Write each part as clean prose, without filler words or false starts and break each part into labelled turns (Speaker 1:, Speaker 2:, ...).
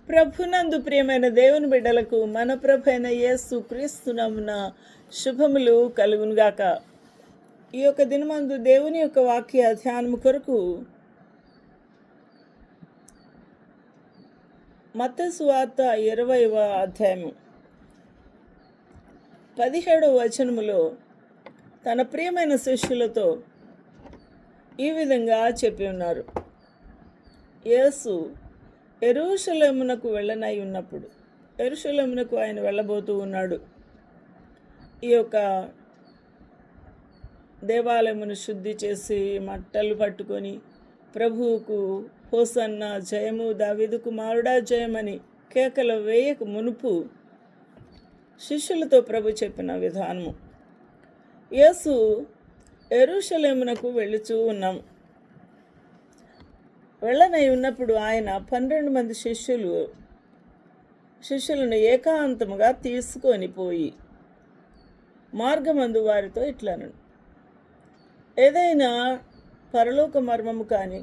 Speaker 1: ప్రభునందు ప్రియమైన దేవుని బిడ్డలకు మన ప్రభు అయిన యేసు క్రీస్తునామున శుభములు కలుగునుగాక. ఈ యొక్క దినమందు దేవుని యొక్క వాక్య ధ్యానము కొరకు మత్తయి సువార్త 20వ అధ్యాయము 17వ వచనములో తన ప్రియమైన శిష్యులతో ఈ విధంగా చెప్పి ఉన్నారు. యేసు యెరూషలేమునకు వెళ్ళనై ఉన్నప్పుడు, యెరూషలేమునకు ఆయన వెళ్ళబోతూ ఉన్నాడు. ఈ యొక్క దేవాలయమును శుద్ధి చేసి మట్టలు పట్టుకొని ప్రభువుకు హోసన్న జయము, దావీదు కుమారుడా జయమని కేకలు వేయక మునుపు శిష్యులతో ప్రభు చెప్పిన విధానము. యేసు యెరూషలేమునకు వెళ్ళుచూ ఉన్నాము. వెళ్ళనై ఉన్నప్పుడు ఆయన 12 మంది శిష్యులను ఏకాంతముగా తీసుకొని పోయి మార్గమందు వారితో ఇట్లను, ఏదైనా పరలోక మర్మము కానీ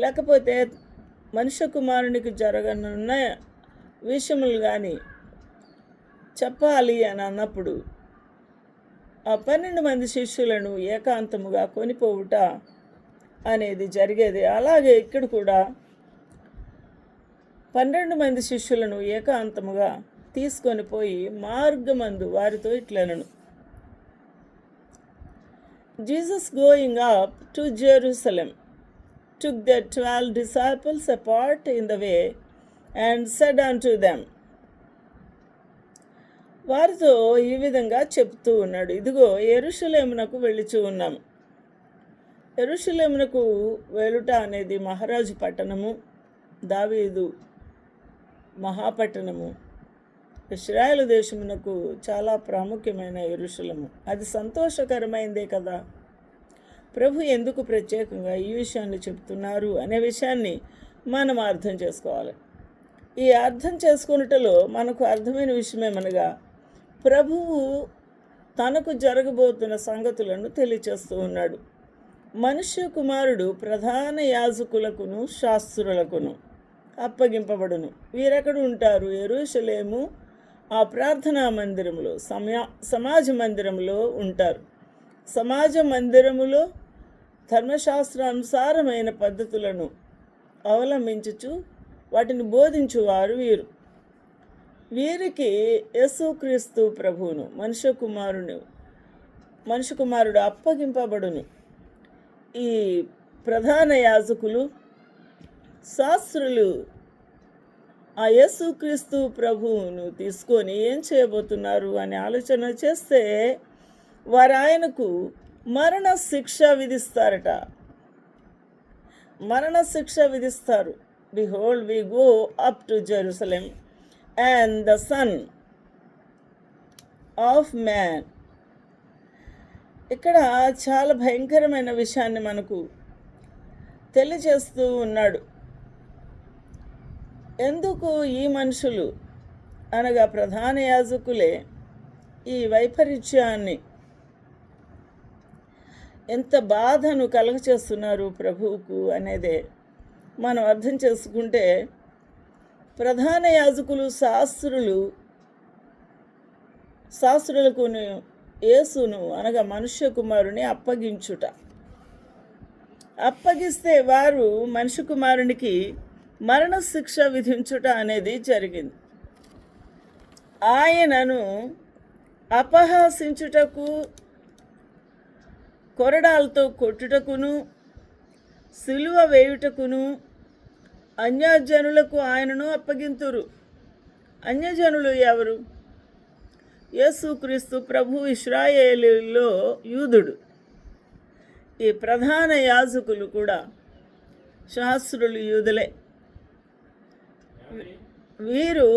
Speaker 1: లేకపోతే మనుష్య కుమారునికి జరగనున్న విషయములు కానీ చెప్పాలి అని అన్నప్పుడు ఆ 12 మంది శిష్యులను ఏకాంతముగా కొనిపోవుట అనేది జరిగేది. అలాగే ఇక్కడ కూడా 12 మంది శిష్యులను ఏకాంతముగా తీసుకొని పోయి మార్గమందు వారితో ఇట్లనను, Jesus going up to Jerusalem took the 12 disciples apart in the way and said unto them. వారితో ఈ విధంగా చెప్తూ ఉన్నాడు, ఇదిగో యెరూషలేమునకు వెళ్ళుచూ ఉన్నాము. యెరూషలేమునకు వెలుట అనేది మహారాజు పట్టణము, దావీదు మహాపట్టణము, ఇశ్రాయేలు దేశమునకు చాలా ప్రాముఖ్యమైన యెరూషలేము. అది సంతోషకరమైందే కదా. ప్రభు ఎందుకు ప్రత్యేకంగా ఈ విషయాన్ని చెప్తున్నారు అనే విషయాన్ని మనం అర్థం చేసుకోవాలి. ఈ అర్థం చేసుకున్నటలో మనకు అర్థమైన విషయమేమనగా, ప్రభువు తనకు జరగబోతున్న సంగతులను తెలియచేస్తూ ఉన్నాడు. మనుష్య కుమారుడు ప్రధాన యాజకులకును శాస్త్రులకును అప్పగింపబడును. వీరెక్కడ ఉంటారు? యెరూషలేము ఆ ప్రార్థనా మందిరములో, సమాజ మందిరములో ఉంటారు. సమాజ మందిరములో ధర్మశాస్త్రానుసారమైన పద్ధతులను అవలంబించుచు వాటిని బోధించువారు వీరు. వీరికి యేసుక్రీస్తు ప్రభువును మనుష్య కుమారుడు అప్పగింపబడును. ఈ ప్రధాన యాజకులు, శాస్త్రులు ఆ యేసుక్రీస్తు ప్రభువును తీసుకొని ఏం చేయబోతున్నారు అని ఆలోచన చేస్తే వారు ఆయనకు మరణ శిక్ష విధిస్తారట. మరణ శిక్ష విధిస్తారు. Behold, we go up to Jerusalem, and the Son of Man. ఇక్కడ చాలా భయంకరమైన విషయాన్ని మనకు తెలియజేస్తూ ఉన్నాడు. ఎందుకు ఈ మనుషులు అనగా ప్రధాన యాజకులే ఈ వైపరీత్యాన్ని, ఎంత బాధను కలగచేస్తున్నారు ప్రభువుకు అనేదే మనం అర్థం చేసుకుంటే, ప్రధాన యాజకులు శాస్త్రులకు యేసును అనగా మనుష్య కుమారుని అప్పగిస్తే వారు మనుష్య కుమారునికి మరణ శిక్ష విధించుట అనేది జరిగింది. ఆయనను అపహాసించుటకు, కొరడాలతో కొట్టుటకును, సిలువ వేయుటకును అన్యజనులకు ఆయనను అప్పగింతురు. అన్యజనులు ఎవరు? యేసుక్రీస్తు ప్రభు ఇశ్రాయేలులో యూదుడు. ఈ ప్రధాన యాజకులు కూడా శాస్త్రులు యూదులే. వీరు